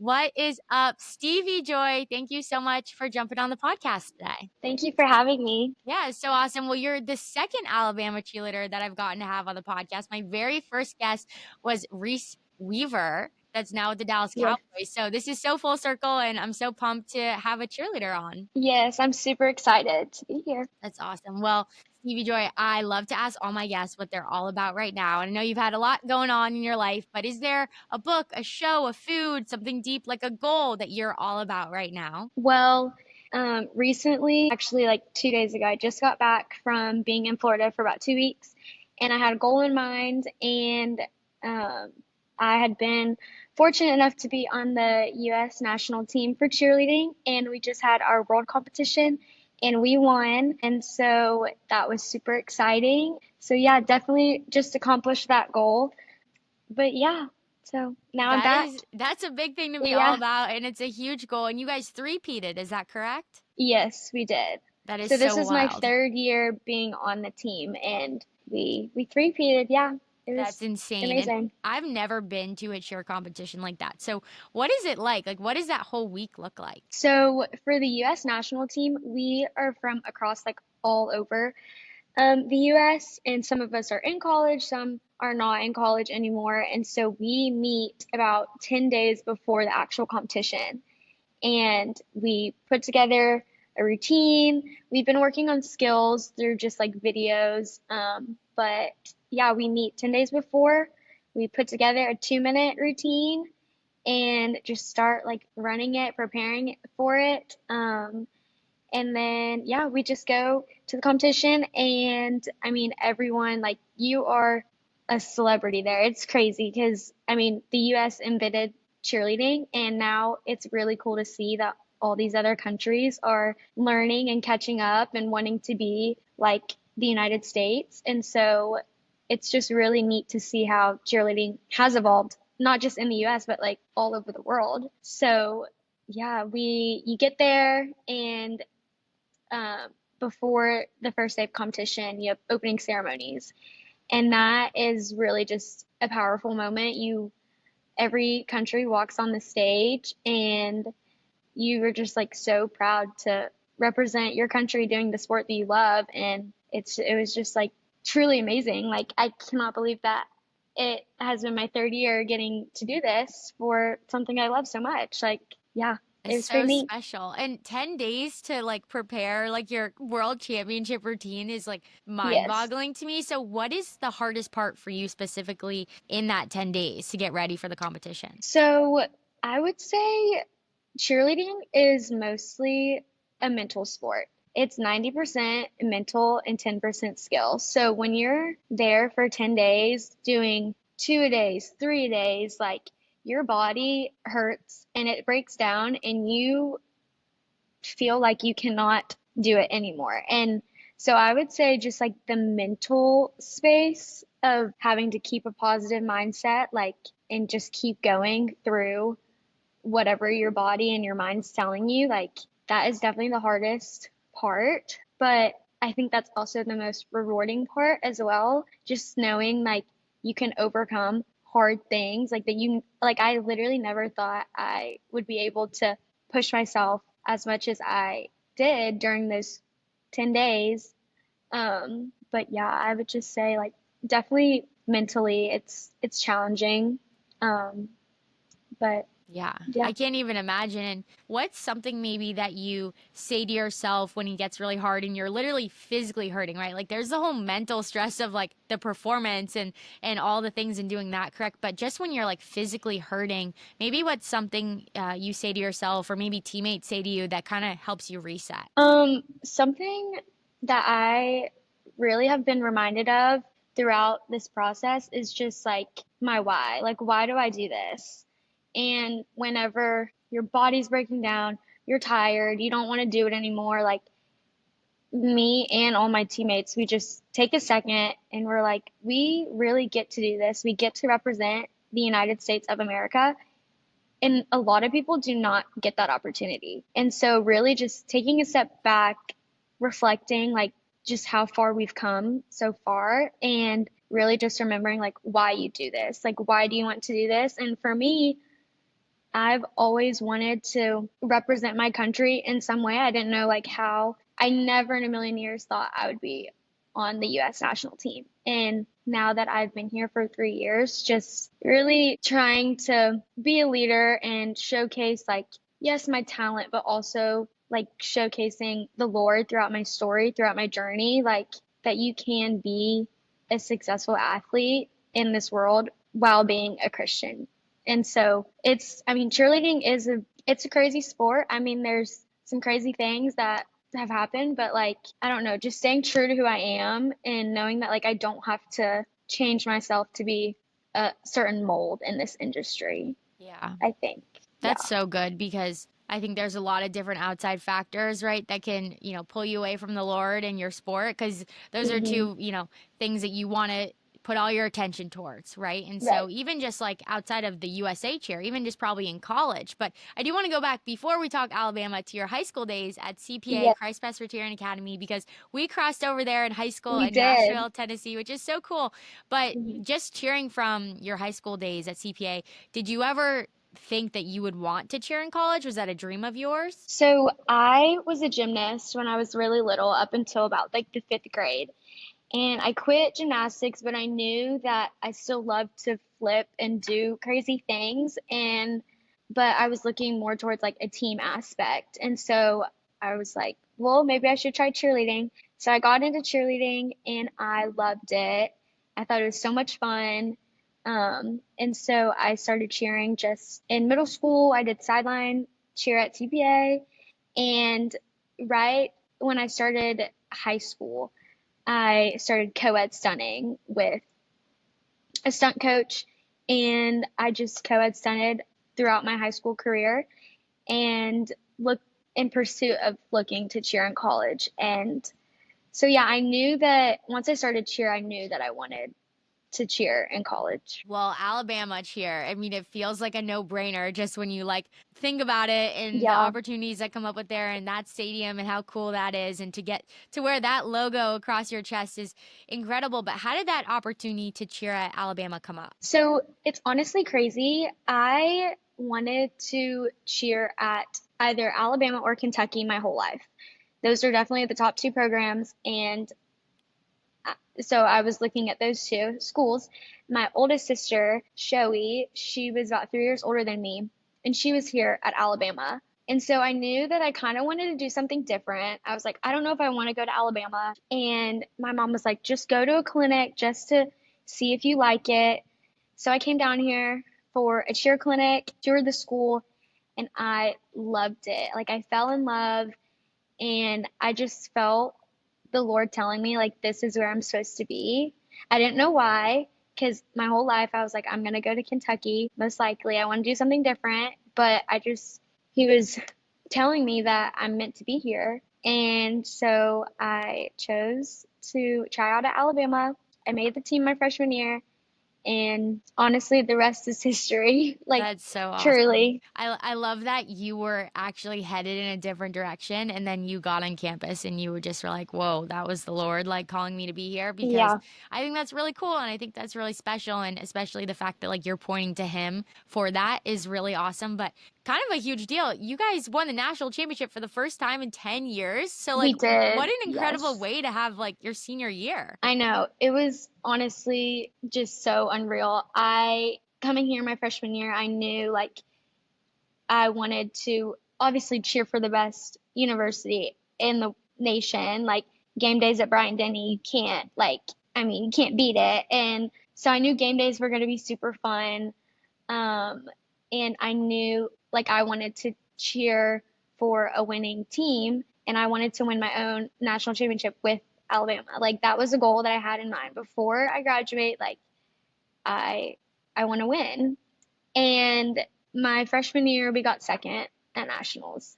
What is up, Stevey Joy? Thank you so much for jumping on the podcast today. Thank you for having me. Yeah, it's so awesome. Well, you're the second Alabama cheerleader that I've gotten to have on the podcast. My very first guest was Reese Weaver, that's now with the Dallas Yes. Cowboys. So this is so full circle, and I'm so pumped to have a cheerleader on. Yes, I'm super excited to be here. That's awesome. Well, Stevey Joy, I love to ask all my guests what they're all about right now. And I know you've had a lot going on in your life, but is there a book, a show, a food, something deep like a goal that you're all about right now? Well, recently, actually like 2 days ago, I just got back from being in Florida for about 2 weeks, and I had a goal in mind, and I had been fortunate enough to be on the US national team for cheerleading, and we just had our world competition and we won. And so that was super exciting. So yeah, definitely just accomplished that goal. But yeah, so now I'm back. That's a big thing to be all Yeah. about, and it's a huge goal. And you guys three-peated, is that correct? Yes, we did. That is So this so is my wild. third year being on the team, and we three-peated. Yeah, it was That's insane. And amazing. I've never been to a cheer competition like that. So what is it like? Like, what does that whole week look like? So for the U.S. national team, we are from across like all over the U.S., and some of us are in college, some are not in college anymore, and so we meet about 10 days before the actual competition, and we put together a routine. We've been working on skills through just like videos, but yeah, we meet 10 days before. We put together a 2-minute routine and just start like running it, preparing for it. And then, yeah, we just go to the competition. And I mean, everyone, like, you are a celebrity there. It's crazy because, I mean, the US invented cheerleading, and now it's really cool to see that all these other countries are learning and catching up and wanting to be like the United States. And so it's just really neat to see how cheerleading has evolved, not just in the US, but like all over the world. So, yeah, you get there, and before the first day of competition, you have opening ceremonies, and that is really just a powerful moment. Every country walks on the stage, and you are just like so proud to represent your country doing the sport that you love, and it was just like truly amazing. Like, I cannot believe that it has been my third year getting to do this for something I love so much. Like, yeah, it It's was so pretty neat. special. And 10 days to like prepare like your world championship routine is like Yes. mind-boggling to me. So what is the hardest part for you specifically in that 10 days to get ready for the competition? So I would say cheerleading is mostly a mental sport. It's 90% mental and 10% skill. So when you're there for 10 days doing 2 days, 3 days, like, your body hurts and it breaks down, and you feel like you cannot do it anymore. And so I would say just like the mental space of having to keep a positive mindset, like, and just keep going through whatever your body and your mind's telling you, like, that is definitely the hardest part. But I think that's also the most rewarding part as well. Just knowing like you can overcome hard things, like that like, I literally never thought I would be able to push myself as much as I did during those 10 days. But yeah, I would just say like definitely mentally it's challenging. Um, but Yeah, yeah. I can't even imagine. And what's something maybe that you say to yourself when it gets really hard and you're literally physically hurting, right? Like there's the whole mental stress of like the performance and all the things and doing that correct. But just when you're like physically hurting, maybe what's something you say to yourself or maybe teammates say to you that kind of helps you reset? Something that I really have been reminded of throughout this process is just like my why. Like, why do I do this? And whenever your body's breaking down, you're tired, you don't want to do it anymore, like, me and all my teammates, we just take a second and we're like, we really get to do this. We get to represent the United States of America. And a lot of people do not get that opportunity. And so really just taking a step back, reflecting like just how far we've come so far, and really just remembering like why you do this. Like, why do you want to do this? And for me, I've always wanted to represent my country in some way. I didn't know like how. I never in a million years thought I would be on the US national team. And now that I've been here for 3 years, just really trying to be a leader and showcase like, yes, my talent, but also like showcasing the Lord throughout my story, throughout my journey, like that you can be a successful athlete in this world while being a Christian. And so I mean, cheerleading it's a crazy sport. I mean, there's some crazy things that have happened, but like, I don't know, just staying true to who I am and knowing that like I don't have to change myself to be a certain mold in this industry, Yeah. I think. That's Yeah. so good because I think there's a lot of different outside factors, right, that can, pull you away from the Lord and your sport because those are Hmm. two, things that you want to put all your attention towards, right? And Right. so even just like outside of the USA cheer, even just probably in college, but I do want to go back before we talk Alabama to your high school days at CPA, Yeah, Christ Presbyterian Academy, because we crossed over there in high school we in did. Nashville, Tennessee, which is so cool. But Mhm. just cheering from your high school days at CPA, did you ever think that you would want to cheer in college? Was that a dream of yours? So I was a gymnast when I was really little, up until about like the fifth grade. And I quit gymnastics, but I knew that I still loved to flip and do crazy things. But I was looking more towards like a team aspect. And so I was like, well, maybe I should try cheerleading. So I got into cheerleading and I loved it. I thought it was so much fun. And so I started cheering just in middle school. I did sideline cheer at TPA. And right when I started high school, I started co-ed stunning with a stunt coach, and I just co-ed stunted throughout my high school career and looked in pursuit of looking to cheer in college. And so, yeah, I knew that once I started cheer, I knew that I wanted to cheer in college. Well, Alabama cheer. I mean, it feels like a no-brainer just when you like think about it and the Yeah, opportunities that come up with there and that stadium and how cool that is and to get to wear that logo across your chest is incredible. But how did that opportunity to cheer at Alabama come up? so it's honestly crazy. I wanted to cheer at either Alabama or Kentucky my whole life. Those are definitely the top two programs, and so I was looking at those two schools. My oldest sister, Shoei, she was about 3 years older than me, and she was here at Alabama. And so I knew that I kind of wanted to do something different. I was like, I don't know if I want to go to Alabama. And my mom was like, just go to a clinic just to see if you like it. So I came down here for a cheer clinic, toured the school, and I loved it. Like I fell in love, and I just felt the Lord telling me, like, this is where I'm supposed to be. I didn't know why, because my whole life I was like, I'm going to go to Kentucky, most likely. I want to do something different. But He was telling me that I'm meant to be here. And so I chose to try out at Alabama. I made the team my freshman year. And honestly, the rest is history. Like, That's so awesome. truly. I love that you were actually headed in a different direction and then you got on campus and you were just like, whoa, that was the Lord like calling me to be here because Yeah, I think that's really cool and I think that's really special and especially the fact that like you're pointing to him for that is really awesome. But kind of a huge deal. You guys won the national championship for the first time in 10 years. So like we what did. an incredible Yes. way to have like your senior year. I know. It was honestly just so unreal. Coming here my freshman year, I knew like I wanted to obviously cheer for the best university in the nation. Like game days at Bryant Denny, you can't I mean, you can't beat it. And so I knew game days were going to be super fun. Um, and I knew like I wanted to cheer for a winning team and I wanted to win my own national championship with Alabama. Like that was a goal that I had in mind before I graduate. Like I I want to win. And my freshman year we got second at nationals.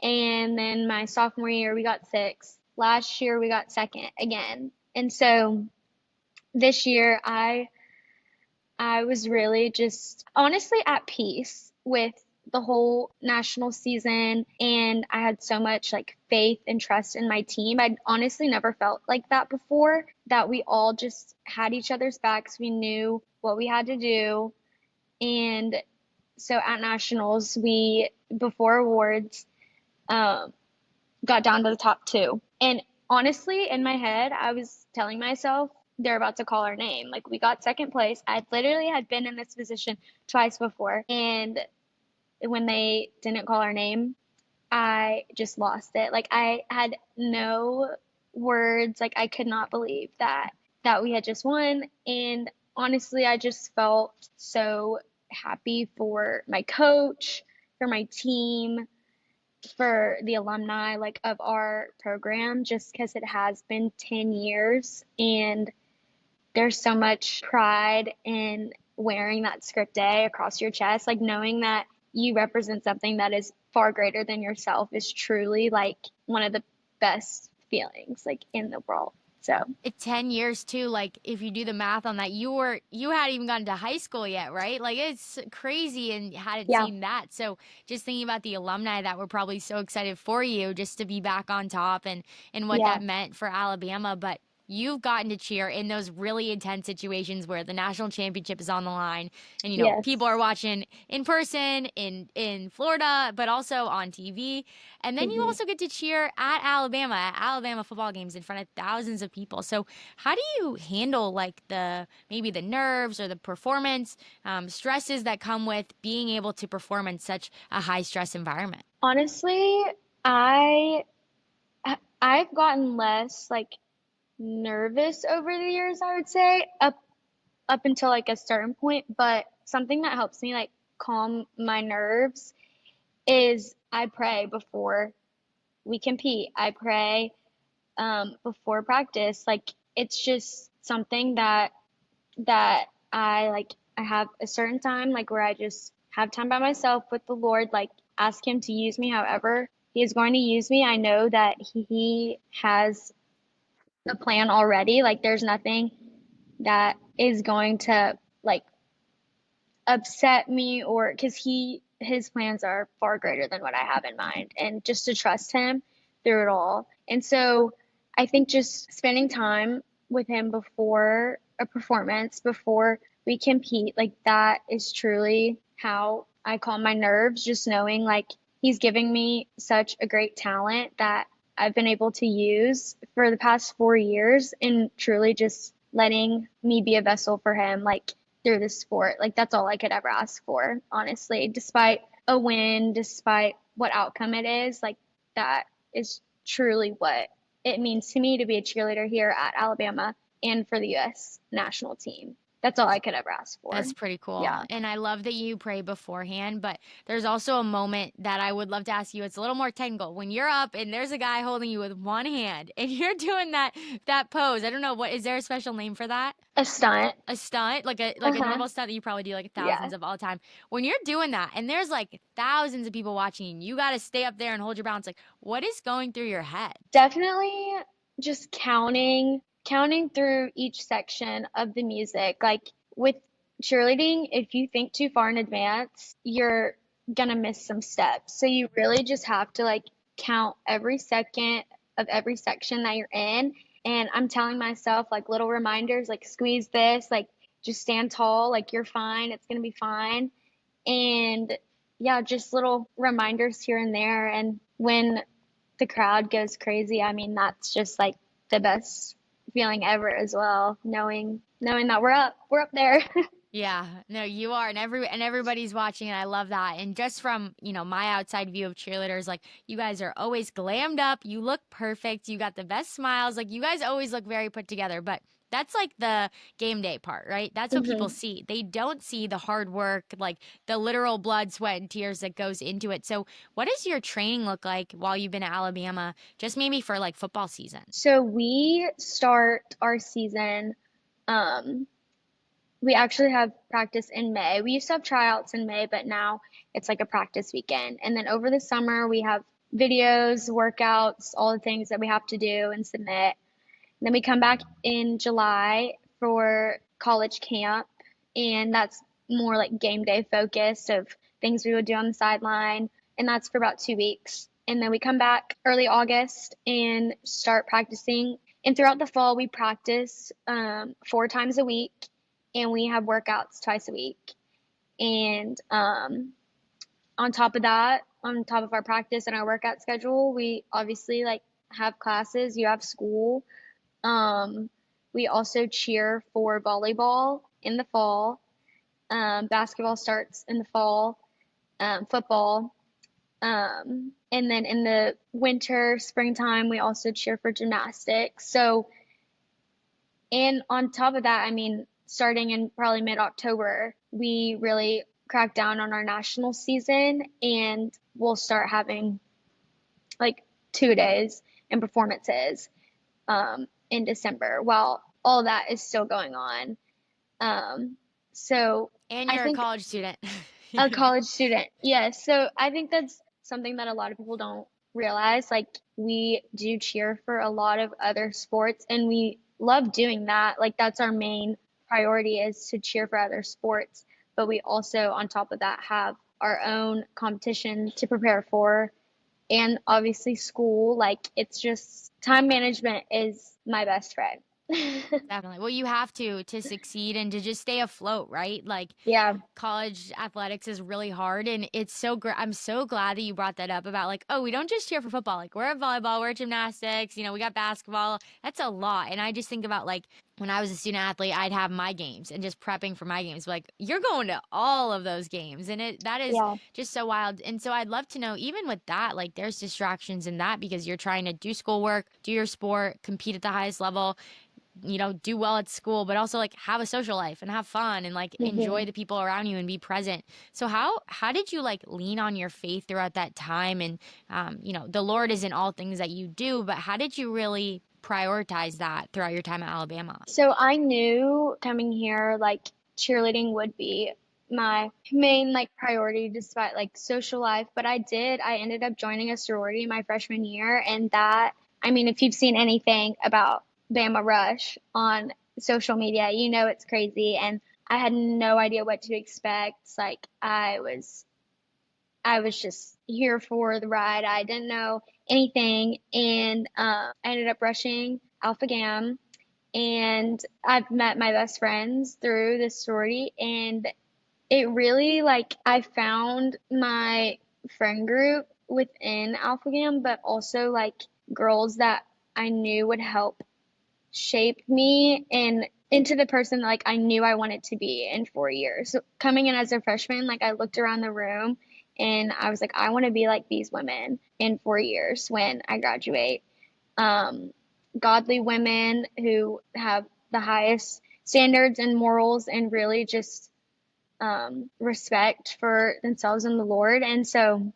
And then my sophomore year we got sixth. Last year we got second again. And so this year I was really just honestly at peace with the whole national season, and I had so much like faith and trust in my team. I'd honestly never felt like that before, that we all just had each other's backs. We knew what we had to do, and so at nationals, we before awards, um, got down to the top two. And honestly, in my head, I was telling myself they're about to call our name. Like we got second place. I literally had been in this position twice before, and when they didn't call our name, I just lost it. Like I had no words. Like I could not believe that we had just won. And honestly, I just felt so happy for my coach, for my team, for the alumni like of our program just because it has been 10 years and there's so much pride in wearing that script A across your chest, like knowing that you represent something that is far greater than yourself is truly like one of the best feelings like in the world. So, 10 years too, like if you do the math on that, you hadn't even gotten to high school yet, right? Like it's crazy and hadn't yeah. seen that. So just thinking about the alumni that were probably so excited for you just to be back on top and what Yeah. that meant for Alabama. But you've gotten to cheer in those really intense situations where the national championship is on the line and people Yes. are watching in person in Florida but also on TV, and then you Hmm. also get to cheer at Alabama football games in front of thousands of people. So how do you handle like the maybe the nerves or the performance stresses that come with being able to perform in such a high stress environment? Honestly, I I've gotten less like nervous over the years, I would say, up until like a certain point, but something that helps me like calm my nerves is I pray before we compete. I pray before practice. Like it's just something that I like I have a certain time like where I just have time by myself with the Lord, like ask him to use me however he is going to use me. I know that he has a plan already. Like there's nothing that is going to like upset me or because his plans are far greater than what I have in mind and just to trust him through it all. And so I think just spending time with him before a performance, before we compete, like that is truly how I calm my nerves, just knowing like he's giving me such a great talent that I've been able to use for the past 4 years and truly just letting me be a vessel for him. Like through the sport. Like that's all I could ever ask for, honestly. Despite a win, despite what outcome it is, like that is truly what it means to me to be a cheerleader here at Alabama and for the US national team. That's all I could ever ask for. That's pretty cool. Yeah. And I love that you pray beforehand, but there's also a moment that I would love to ask you. It's a little more technical. When you're up and there's a guy holding you with one hand and you're doing that pose. I don't know what is there a special name for that? A stunt. A stunt, like a Uh-huh. normal stunt that you probably do like Yeah. thousands of all the time. When you're doing that and there's like thousands of people watching, you got to stay up there and hold your balance. Like what is going through your head? Definitely just counting through each section of the music. Like with cheerleading, if you think too far in advance, you're gonna miss some steps. So you really just have to like count every second of every section that you're in. And I'm telling myself like little reminders, like squeeze this, like just stand tall, like you're fine, it's gonna be fine. And yeah, just little reminders here and there. And when the crowd goes crazy, I mean, that's just like the best feeling ever as well, knowing that we're up there. Yeah, no, you are, and everybody's watching, and I love that. And just from my outside view of cheerleaders, like you guys are always glammed up. You look perfect. You got the best smiles. Like you guys always look very put together. But that's like the game day part, right? That's what people Hmm. see. They don't see the hard work, like the literal blood, sweat, and tears that goes into it. So, what does your training look like while you've been at Alabama? Just maybe for like football season. So we start our season. Um, we actually have practice in May. We used to have tryouts in May, but now it's like a practice weekend. And then over the summer, we have videos, workouts, all the things that we have to do and submit. Then we come back in July for college camp, and that's more like game day focused of things we would do on the sideline, and that's for about 2 weeks. And then we come back early August and start practicing. And throughout the fall, we practice 4 times a week, and we have workouts twice a week. And on top of that, on top of our practice and our workout schedule, we obviously like have classes, you have school. Um, we also cheer for volleyball in the fall. Basketball starts in the fall, football. And then in the winter, springtime, we also cheer for gymnastics. So, and on top of that, I mean, starting in probably mid-October, we really crack down on our national season and we'll start having like 2 days and performances in December while all that is still going on. Um, so And I you're a think college student. a college student, yes. So I think that's something that a lot of people don't realize. Like, we do cheer for a lot of other sports and we love doing that. Like, that's our main priority is to cheer for other sports. But we also, on top of that, have our own competition to prepare for and obviously school. Like, it's just time management is my best friend. Definitely. Well, you have to succeed and to just stay afloat, right? Like Yeah. college athletics is really hard and it's so great. I'm so glad that you brought that up about like, oh, we don't just cheer for football. Like we're at volleyball, we're at gymnastics, we got basketball. That's a lot. And I just think about like when I was a student athlete, I'd have my games and just prepping for my games. Like you're going to all of those games and that is Yeah. just so wild. And so I'd love to know, even with that, like there's distractions in that because you're trying to do schoolwork, do your sport, compete at the highest level, do well at school, but also like have a social life and have fun and like enjoy Hmm. the people around you and be present. So how did you like lean on your faith throughout that time? And the Lord is in all things that you do, but how did you really prioritize that throughout your time at Alabama? So I knew coming here, like cheerleading would be my main like priority despite like social life, but I ended up joining a sorority my freshman year and that, I mean, if you've seen anything about Bama Rush on social media, you know it's crazy and I had no idea what to expect. Like I was just here for the ride. I didn't know anything and I ended up rushing Alpha Gam and I've met my best friends through this sorority and it really like I found my friend group within Alpha Gam, but also like girls that I knew would help shape me and into the person like I knew I wanted to be in 4 years. So coming in as a freshman, like I looked around the room and I was like, I want to be like these women in 4 years when I graduate. um, Godly women who have the highest standards and morals and really just respect for themselves and the Lord. And so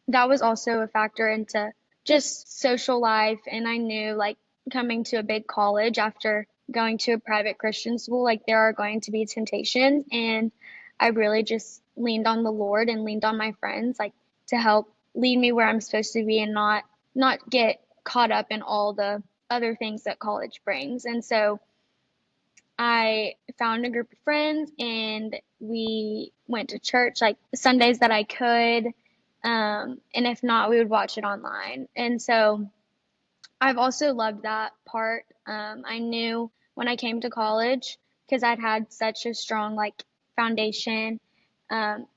that was also a factor into just social life. And I knew like coming to a big college after going to a private Christian school, like there are going to be temptations. And I really just leaned on the Lord and leaned on my friends like to help lead me where I'm supposed to be and not get caught up in all the other things that college brings. And so I found a group of friends and we went to church like Sundays that I could. And if not, we would watch it online. And so I've also loved that part. I knew when I came to college, because I'd had such a strong like foundation um,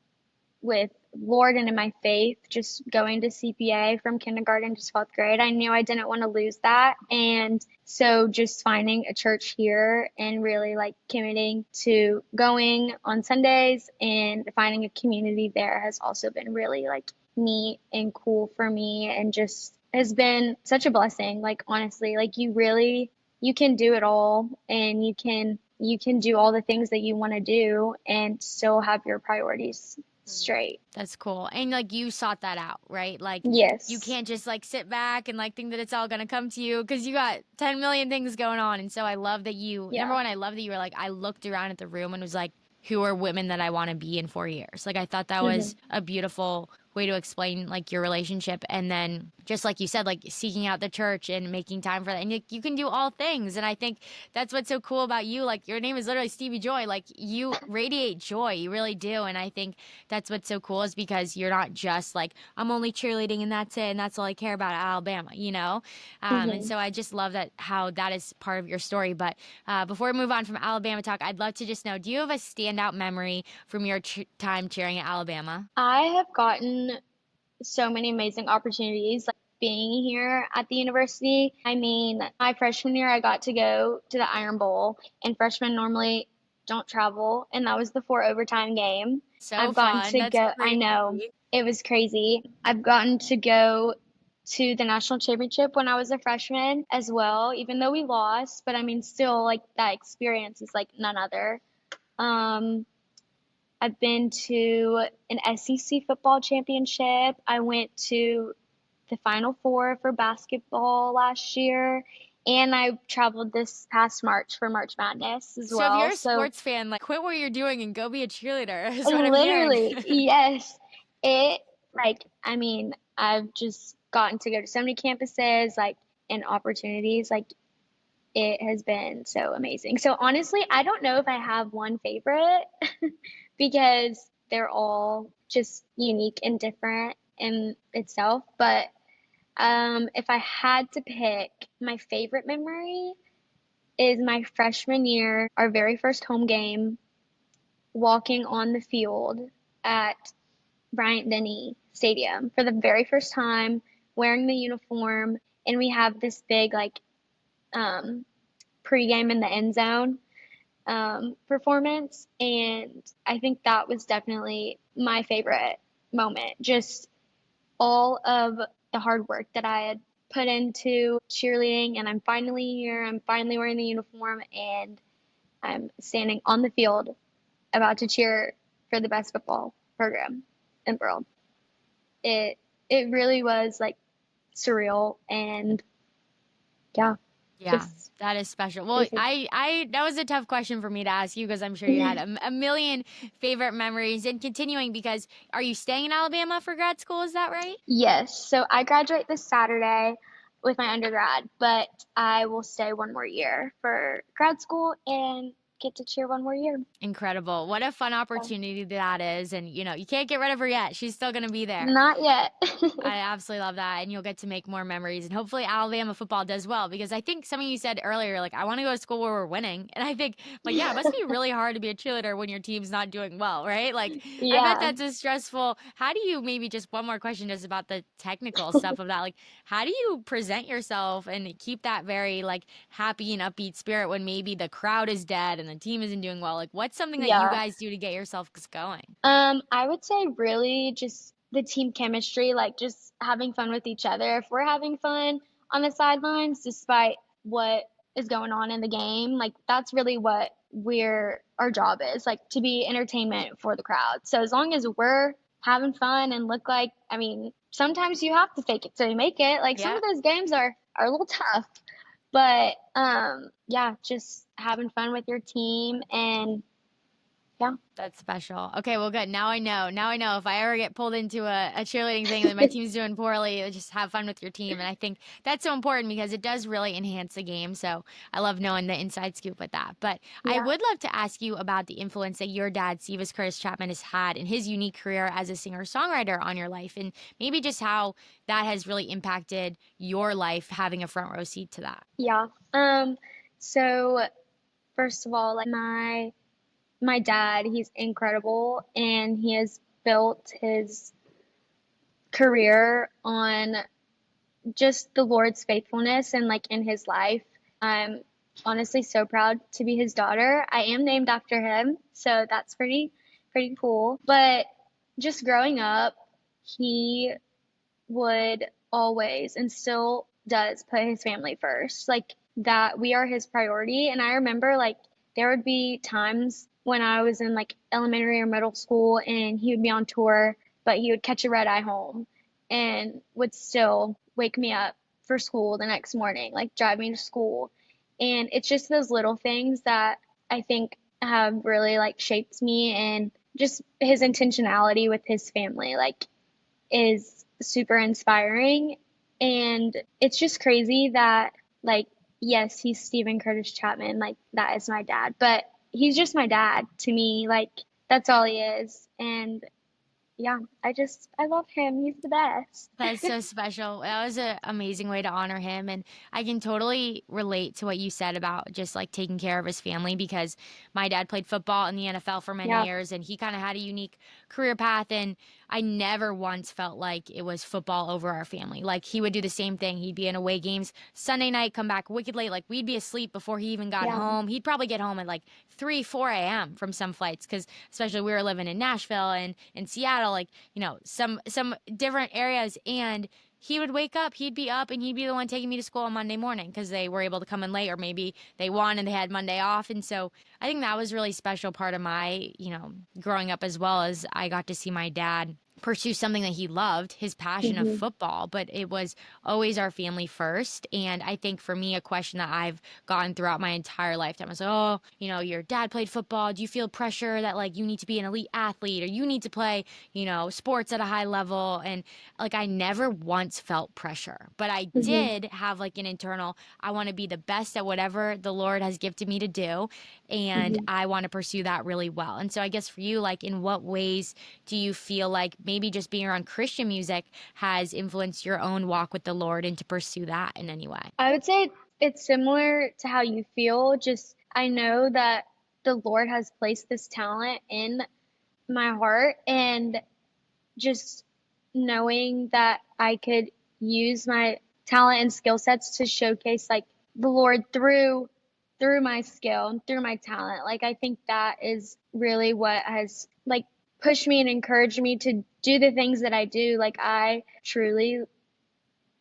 with Lord and in my faith, just going to CPA from kindergarten to 12th grade. I knew I didn't want to lose that. And so just finding a church here and really like committing to going on Sundays and finding a community there has also been really like neat and cool for me and just has been such a blessing. Like honestly, like you can do it all and you can do all the things that you want to do and still have your priorities straight. That's cool. And like you sought that out, right? Like you Yes. can't just like sit back and like think that it's all going to come to you because you got 10 million things going on. And so I love that number Yeah. one, I love that you were like, I looked around at the room and was like, who are women that I want to be in 4 years? Like I thought that Hmm. was a beautiful way to explain like your relationship. And then just like you said, like seeking out the church and making time for that. And you can do all things. And I think that's what's so cool about you. Like your name is literally Stevey Joy. Like you radiate joy. You really do. And I think that's what's so cool is because you're not just like, I'm only cheerleading and that's it. And that's all I care about at Alabama, you know? And Hmm. so I just love that how that is part of your story. But before we move on from Alabama talk, I'd love to just know, do you have a standout memory from your time cheering at Alabama? I have gotten so many amazing opportunities like being here at the university. I mean, my freshman year, I got to go to the Iron Bowl, and freshmen normally don't travel, and that was the four overtime game. So I've gotten fun. to That's go, I crazy. know it was crazy. I've gotten to go to the national championship when I was a freshman as well, even though we lost, but I mean, still, like that experience is like none other. Um, I've been to an SEC football championship. I went to the Final Four for basketball last year, and I traveled this past March for March Madness as So if you're well. a So, sports fan, like quit what you're doing and go be a cheerleader is what I'm hearing. literally, yes, it like I mean, I've just gotten to go to so many campuses, like and opportunities, like it has been so amazing. So honestly, I don't know if I have one favorite because they're all just unique and different in itself. But if I had to pick, my favorite memory is my freshman year, our very first home game, walking on the field at Bryant Denny Stadium for the very first time, wearing the uniform, and we have this big like um, pregame in the end zone performance. And I think that was definitely my favorite moment. Just all of the hard work that I had put into cheerleading, and I'm finally here. I'm finally wearing the uniform, and I'm standing on the field about to cheer for the best football program in the world. It it really was like surreal, and yeah, Yeah, just that is special. Well, crazy. that was a tough question for me to ask you because I'm sure you had a million favorite memories. And continuing, because are you staying in Alabama for grad school? Is that right? Yes, so I graduate this Saturday with my undergrad, but I will stay one more year for grad school and get to cheer one more year. Incredible. What a fun So, opportunity that is. And, you can't get rid of her yet. She's still going to be there. not yet. I absolutely love that. And you'll get to make more memories. And hopefully Alabama football does well because I think some of you said earlier, like, I want to go to school where we're winning. And I think, like, yeah, it must be really hard to be a cheerleader when your team's not doing well, right? Like, I bet Yeah. that's a stressful. How do you, maybe just one more question just about the technical stuff of that? Like, how do you present yourself and keep that very, like, happy and upbeat spirit when maybe the crowd is dead and the team isn't doing well? Like, what's something that you Yeah. guys do to get yourself going? I would say really just the team chemistry, like just having fun with each other. If we're having fun on the sidelines, despite what is going on in the game, like that's really what our job is, like to be entertainment for the crowd. So as long as we're having fun and look like, I mean, sometimes you have to fake it till you make it. Like some Yeah. of those games are a little tough, but yeah, just having fun with your team and yeah. That's special. Okay, well, good. Now I know. Now I know if I ever get pulled into a cheerleading thing and my team's doing poorly, just have fun with your team. And I think that's so important because it does really enhance the game. So I love knowing the inside scoop with that. But I Yeah. would love to ask you about the influence that your dad, Stevey Curtis Chapman, has had in his unique career as a singer-songwriter on your life, and maybe just how that has really impacted your life, having a front row seat to that. Yeah. So first of all, like my dad, he's incredible and he has built his career on just the Lord's faithfulness and like in his life. I'm honestly so proud to be his daughter. I am named after him, so that's pretty cool. But just growing up, he would always and still does put his family first. Like that we are his priority. And I remember like there would be times when I was in like elementary or middle school and he would be on tour, but he would catch a red eye home and would still wake me up for school the next morning, like drive me to school. And it's just those little things that I think have really like shaped me and just his intentionality with his family. Like is super inspiring. And it's just crazy that, like, yes, he's Stephen Curtis Chapman. Like, that is my dad. But he's just my dad to me. Like, that's all he is. And yeah, I love him. He's the best. That's so special. That was an amazing way to honor him. And I can totally relate to what you said about just like taking care of his family because my dad played football in the NFL for many Yeah. years and he kind of had a unique career path. And I never once felt like it was football over our family. Like he would do the same thing. He'd be in away games Sunday night, come back wicked late. Like we'd be asleep before he even got Yeah. home. He'd probably get home at like 3, 4 a.m. from some flights because especially we were living in Nashville and in Seattle, like some different areas and he would wake up, he'd be up and he'd be the one taking me to school on Monday morning because they were able to come in late or maybe they won and they had Monday off. And so I think that was a really special part of my, growing up as well as I got to see my dad pursue something that he loved, his passion of Hmm. football, but it was always our family first. And I think for me, a question that I've gotten throughout my entire lifetime is, oh, your dad played football. Do you feel pressure that like you need to be an elite athlete or you need to play, sports at a high level? And like I never once felt pressure, but I Hmm. did have like an internal, I want to be the best at whatever the Lord has gifted me to do. And Hmm. I want to pursue that really well. And so I guess for you, like in what ways do you feel like maybe just being around Christian music has influenced your own walk with the Lord and to pursue that in any way? I would say it's similar to how you feel. Just I know that the Lord has placed this talent in my heart, and just knowing that I could use my talent and skill sets to showcase like the Lord through my skill and through my talent. Like I think that is really what has like pushed me and encouraged me to do the things that I do. Like I truly,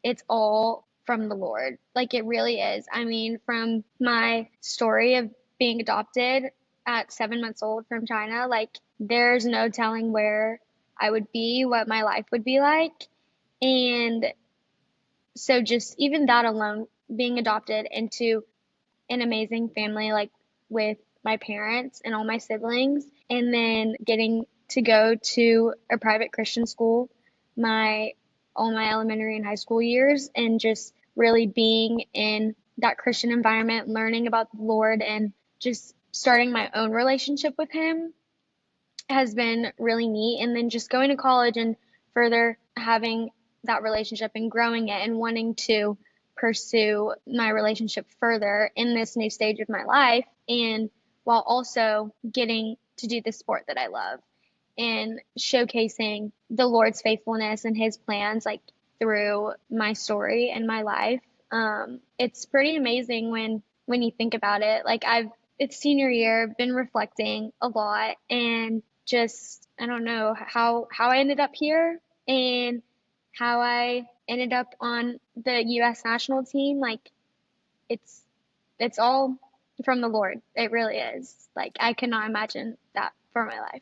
it's all from the Lord. Like it really is. I mean, from my story of being adopted at 7 months old from China, like there's no telling where I would be, what my life would be like. And so just even that alone, being adopted into an amazing family, like with my parents and all my siblings, and then getting to go to a private Christian school my all my elementary and high school years, and just really being in that Christian environment, learning about the Lord, and just starting my own relationship with Him has been really neat. And then just going to college and further having that relationship and growing it and wanting to pursue my relationship further in this new stage of my life. And while also getting to do the sport that I love and showcasing the Lord's faithfulness and His plans, like through my story and my life. It's pretty amazing when you think about it. Like it's senior year, been reflecting a lot, and just I don't know how I ended up here and how I ended up on the U.S. national team. Like it's it's all from the Lord. It really is. Like I cannot imagine that for my life.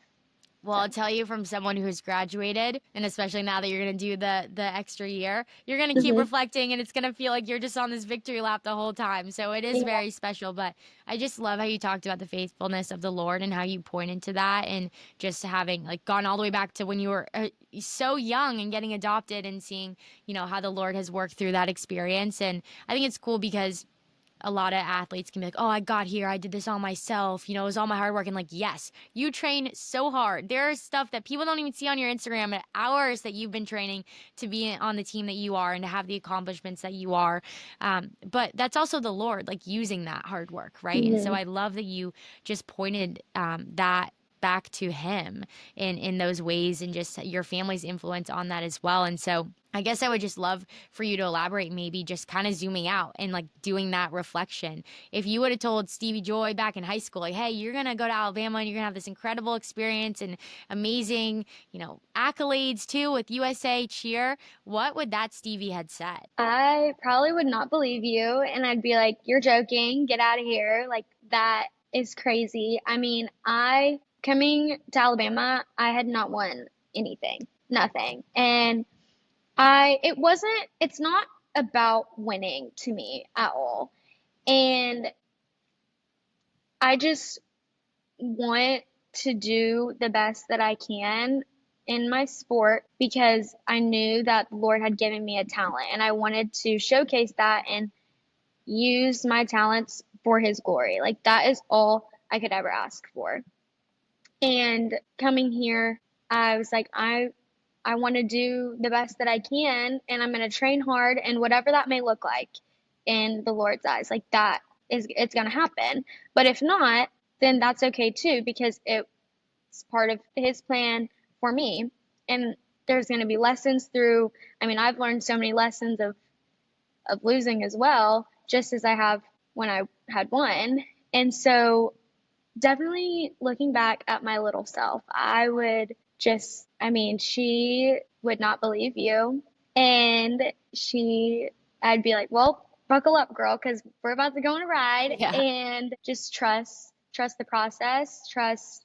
Well, So. I'll tell you from someone who's graduated, and especially now that you're going to do the extra year, you're going to keep Hmm. reflecting, and it's going to feel like you're just on this victory lap the whole time. So it is Yeah. very special. But I just love how you talked about the faithfulness of the Lord and how you pointed to that, and just having like gone all the way back to when you were so young and getting adopted, and seeing how the Lord has worked through that experience. And I think it's cool because a lot of athletes can be like, oh, I got here. I did this all myself. It was all my hard work. And like, yes, you train so hard. There's stuff that people don't even see on your Instagram and hours that you've been training to be on the team that you are and to have the accomplishments that you are. But that's also the Lord, like using that hard work, right? And so Hmm. I love that you just pointed that back to him in those ways and just your family's influence on that as well. And so I guess I would just love for you to elaborate, maybe just kind of zooming out and like doing that reflection. If you would have told Stevie Joy back in high school, like, hey, you're going to go to Alabama and you're going to have this incredible experience and amazing, accolades too with USA Cheer, what would that Stevie had said? I probably would not believe you, and I'd be like, "You're joking. Get out of here." Like that is crazy. I mean, I coming to Alabama, I had not won anything. Nothing. And it's not about winning to me at all. And I just want to do the best that I can in my sport because I knew that the Lord had given me a talent and I wanted to showcase that and use my talents for his glory. Like that is all I could ever ask for. And coming here, I was like, I want to do the best that I can and I'm going to train hard and whatever that may look like in the Lord's eyes, like that is it's going to happen. But if not, then that's okay too because it's part of his plan for me. And there's going to be lessons through, I mean, I've learned so many lessons of losing as well, just as I have when I had won. And so definitely looking back at my little self, I would just, I mean, she would not believe you. And I'd be like, well, buckle up, girl, because we're about to go on a ride Yeah. and just trust the process, trust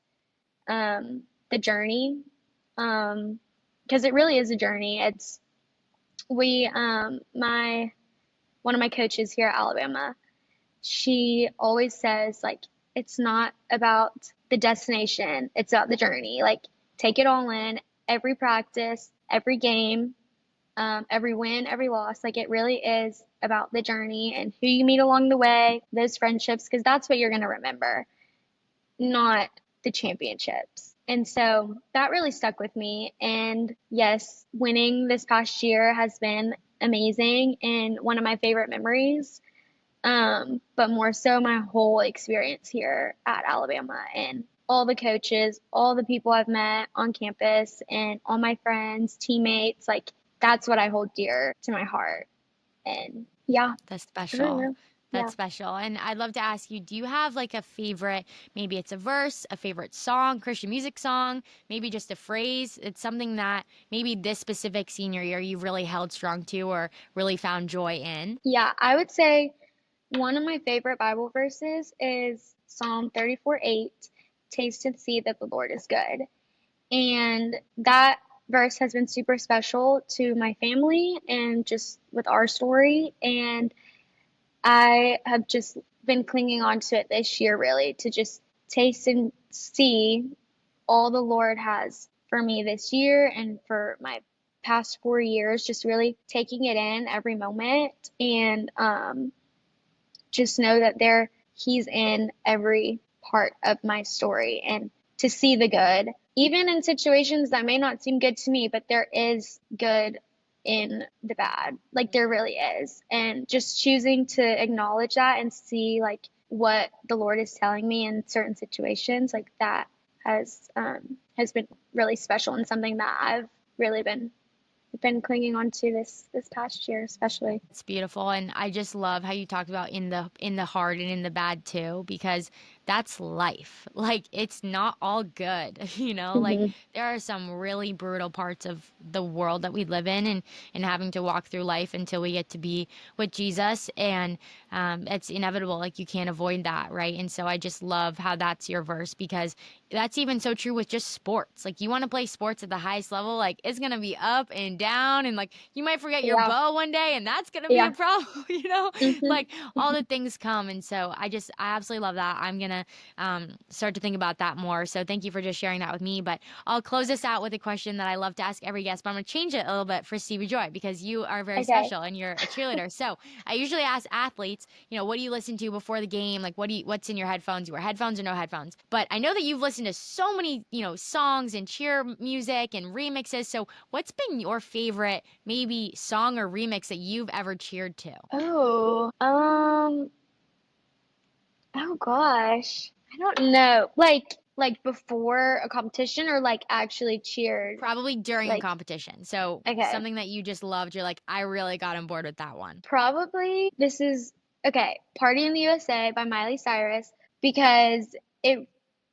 the journey. Because it really is a journey. My, one of my coaches here at Alabama, she always says like it's not about the destination, it's about the journey. Like take it all in, every practice, every game, every win, every loss. Like it really is about the journey and who you meet along the way, those friendships, because that's what you're going to remember, not the championships. And so that really stuck with me. And yes, winning this past year has been amazing and one of my favorite memories, but more so my whole experience here at Alabama and all the coaches, all the people I've met on campus, and all my friends, teammates. Like, that's what I hold dear to my heart. And yeah, That's I don't special. know. Yeah. That's special. And I'd love to ask you, do you have like a favorite, maybe it's a verse, a favorite song, Christian music song, maybe just a phrase? It's something that maybe this specific senior year you really held strong to or really found joy in? Yeah, I would say one of my favorite Bible verses is Psalm 34:8. Taste and see that the Lord is good. And that verse has been super special to my family and just with our story. And I have just been clinging on to it this year, really, to just taste and see all the Lord has for me this year and for my past 4 years, just really taking it in every moment and just know that He's in every part of my story and to see the good, even in situations that may not seem good to me, but there is good in the bad. Like there really is. And just choosing to acknowledge that and see like what the Lord is telling me in certain situations, like that has been really special and something that I've really been clinging on to this past year, especially. It's beautiful, and I just love how you talked about in the hard and in the bad too, because that's life. Like it's not all good, you know? Like Hmm. there are some really brutal parts of the world that we live in and having to walk through life until we get to be with Jesus and it's inevitable. Like you can't avoid that, right? And so I just love how that's your verse because that's even so true with just sports. Like you want to play sports at the highest level, like it's gonna be up and down, and like you might forget your Yeah. bow one day, and that's gonna be a Yeah. problem, you know? Hmm. Like all the things come, and so I absolutely love that. I'm gonna start to think about that more. So thank you for just sharing that with me. But I'll close this out with a question that I love to ask every guest, but I'm gonna change it a little bit for Stevie Joy because you are very Okay. special and you're a cheerleader. So I usually ask athletes, what do you listen to before the game? Like what's in your headphones? You wear headphones or no headphones? But I know that you've listened to so many, songs and cheer music and remixes. So what's been your favorite maybe song or remix that you've ever cheered to? Oh, oh gosh. I don't know. Like before a competition or like actually cheered. Probably during a Like, competition. So okay. something that you just loved, you're like, I really got on board with that one. Probably this is okay, Party in the USA by Miley Cyrus because it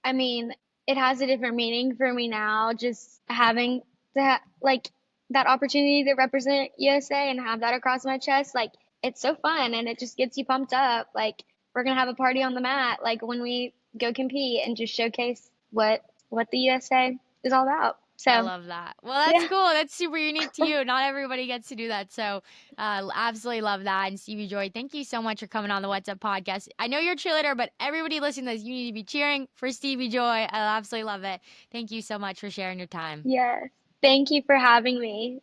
I mean, it has a different meaning for me now just having that like that opportunity to represent USA and have that across my chest like it's so fun and it just gets you pumped up like we're going to have a party on the mat like when we go compete and just showcase what the USA is all about. I So, love that. Well, that's yeah. cool. That's super unique to you. Not everybody gets to do that. So, absolutely love that. And Stevie Joy, thank you so much for coming on the What's Up podcast. I know you're a cheerleader, but everybody listening to this, you need to be cheering for Stevie Joy. I absolutely love it. Thank you so much for sharing your time. Yes. Thank you for having me.